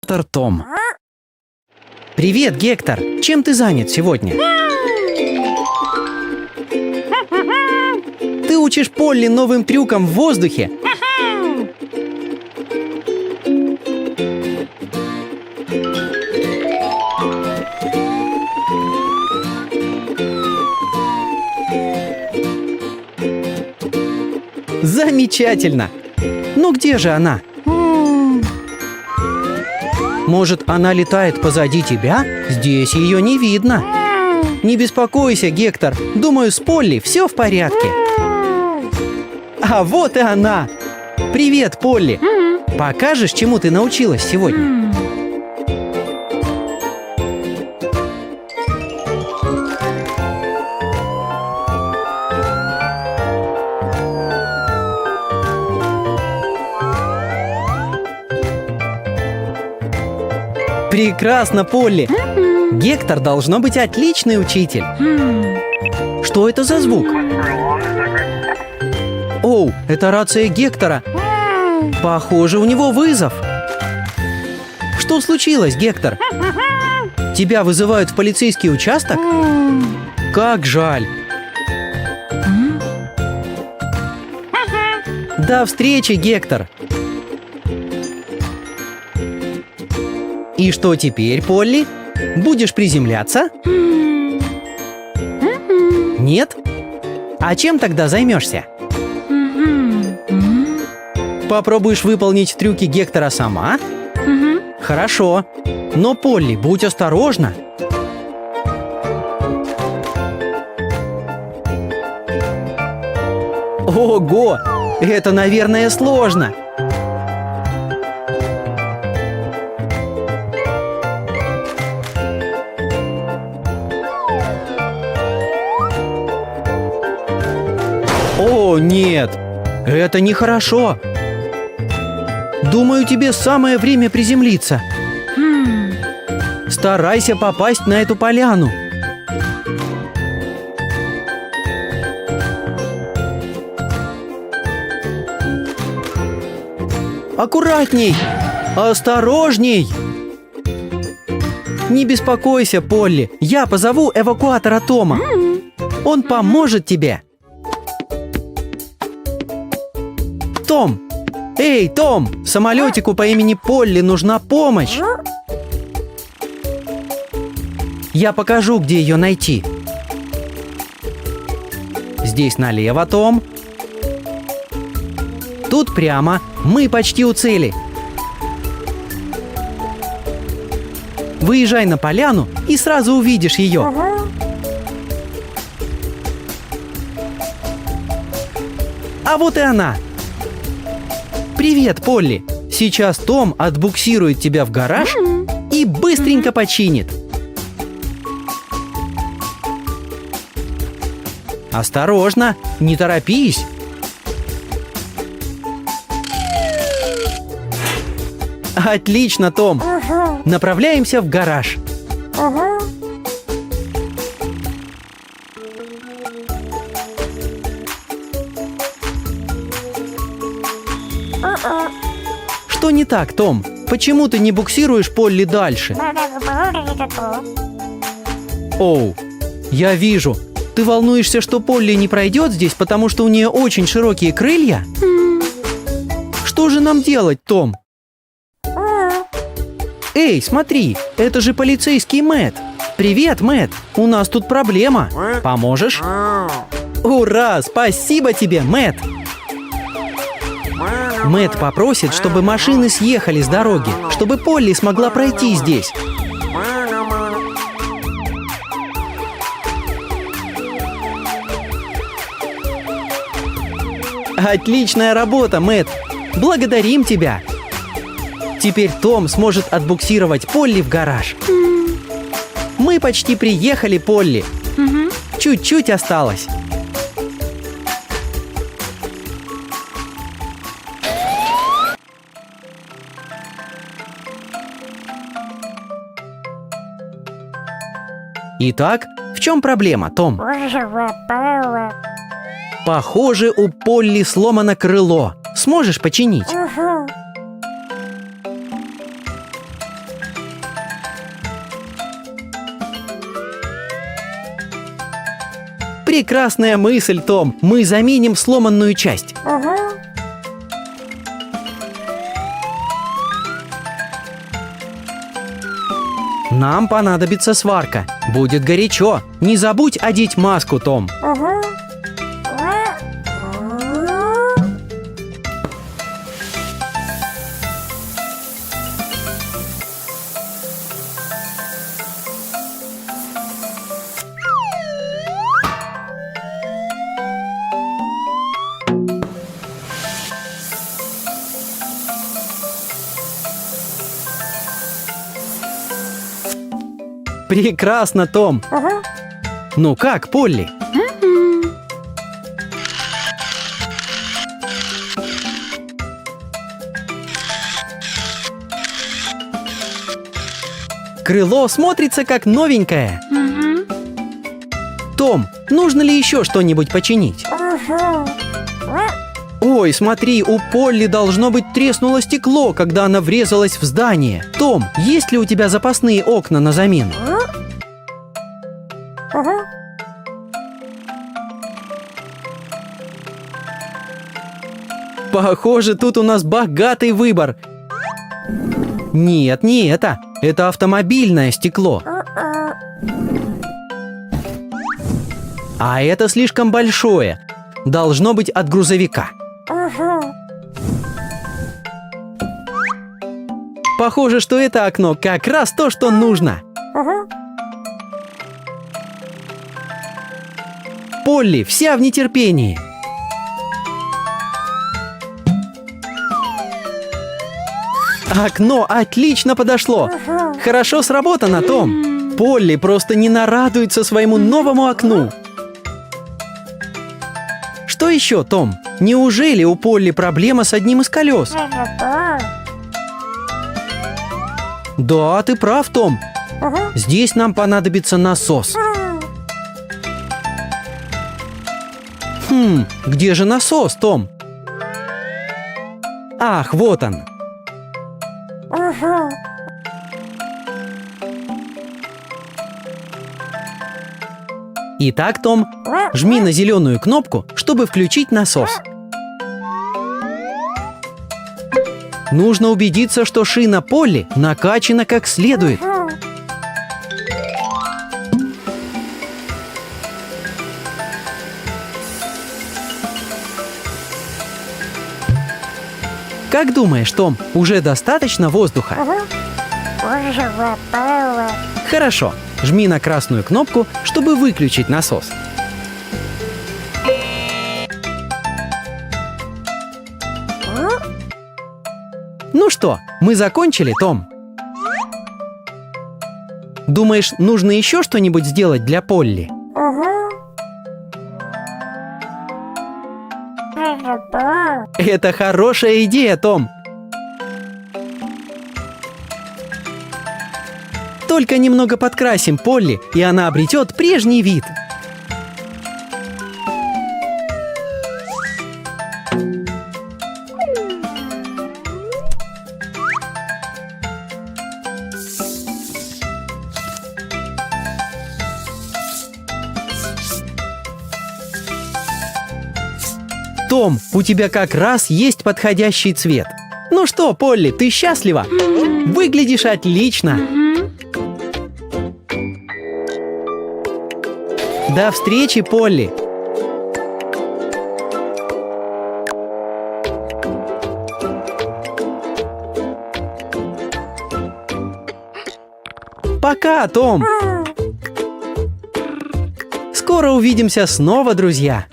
Том. Привет, Гектор. Чем ты занят сегодня? Ты учишь Полли новым трюкам в воздухе? Замечательно! Ну где же она? Может, она летает позади тебя? Здесь ее не видно. Не беспокойся, Гектор. Думаю, с Полли все в порядке. А вот и она! Привет, Полли! Покажешь, чему ты научилась сегодня? Прекрасно, Полли! Гектор должно быть отличный учитель. Что это за звук? Оу, это рация Гектора. Похоже, у него вызов. Что случилось, Гектор? Тебя вызывают в полицейский участок? Как жаль. До встречи, Гектор. И что теперь, Полли? Будешь приземляться? Нет? А чем тогда займешься? Попробуешь выполнить трюки Гектора сама? Хорошо. Но, Полли, будь осторожна. Ого! Это, наверное, сложно. О, нет! Это нехорошо! Думаю, тебе самое время приземлиться. Старайся попасть на эту поляну. Аккуратней! Осторожней! Не беспокойся, Полли. Я позову эвакуатора Тома. Он поможет тебе. Том! Эй, Том! Самолетику по имени Полли нужна помощь! Я покажу, где ее найти. Здесь налево, Том. Тут прямо. Мы почти у цели. Выезжай на поляну и сразу увидишь ее. А вот и она. Привет, Полли! Сейчас Том отбуксирует тебя в гараж и быстренько починит. Осторожно, не торопись. Отлично, Том. Направляемся в гараж. Что не так, Том? Почему ты не буксируешь Полли дальше? Оу, я вижу. Ты волнуешься, что Полли не пройдет здесь, потому что у нее очень широкие крылья? Что же нам делать, Том? Эй, смотри, это же полицейский Мэтт. Привет, Мэтт. У нас тут проблема. Поможешь? Ура! Спасибо тебе, Мэтт. Мэтт попросит, чтобы машины съехали с дороги, чтобы Полли смогла пройти здесь. Отличная работа, Мэтт! Благодарим тебя! Теперь Том сможет отбуксировать Полли в гараж. Мы почти приехали, Полли. Чуть-чуть осталось. Итак, в чем проблема, Том? Похоже, у Полли сломано крыло. Сможешь починить? Прекрасная мысль, Том. Мы заменим сломанную часть. Нам понадобится сварка. Будет горячо. Не забудь одеть маску, Том. Прекрасно, Том. Ну как, Полли? Крыло смотрится как новенькое. Том, нужно ли еще что-нибудь починить? Ой, смотри, у Полли должно быть треснуло стекло, когда она врезалась в здание. Том, есть ли у тебя запасные окна на замену? Похоже, тут у нас богатый выбор. Нет, не это. Это автомобильное стекло. А это слишком большое. Должно быть от грузовика. Похоже, что это окно как раз то, что нужно. Полли вся в нетерпении. Окно отлично подошло. Хорошо сработано, Том. Полли просто не нарадуется своему новому окну. Что еще, Том? Неужели у Полли проблема с одним из колес? Да, ты прав, Том. Здесь нам понадобится насос. Где же насос, Том? Ах, вот он. Итак, Том, жми на зеленую кнопку, чтобы включить насос. Нужно убедиться, что шина Полли накачана как следует. Как думаешь, Том, уже достаточно воздуха? Хорошо. Жми на красную кнопку, чтобы выключить насос. Ну что, мы закончили, Том? Думаешь, нужно еще что-нибудь сделать для Полли? Это хорошая идея, Том. Только немного подкрасим Полли, и она обретет прежний вид. Том, у тебя как раз есть подходящий цвет. Ну что, Полли, ты счастлива? Выглядишь отлично. До встречи, Полли. Пока, Том. Скоро увидимся снова, друзья.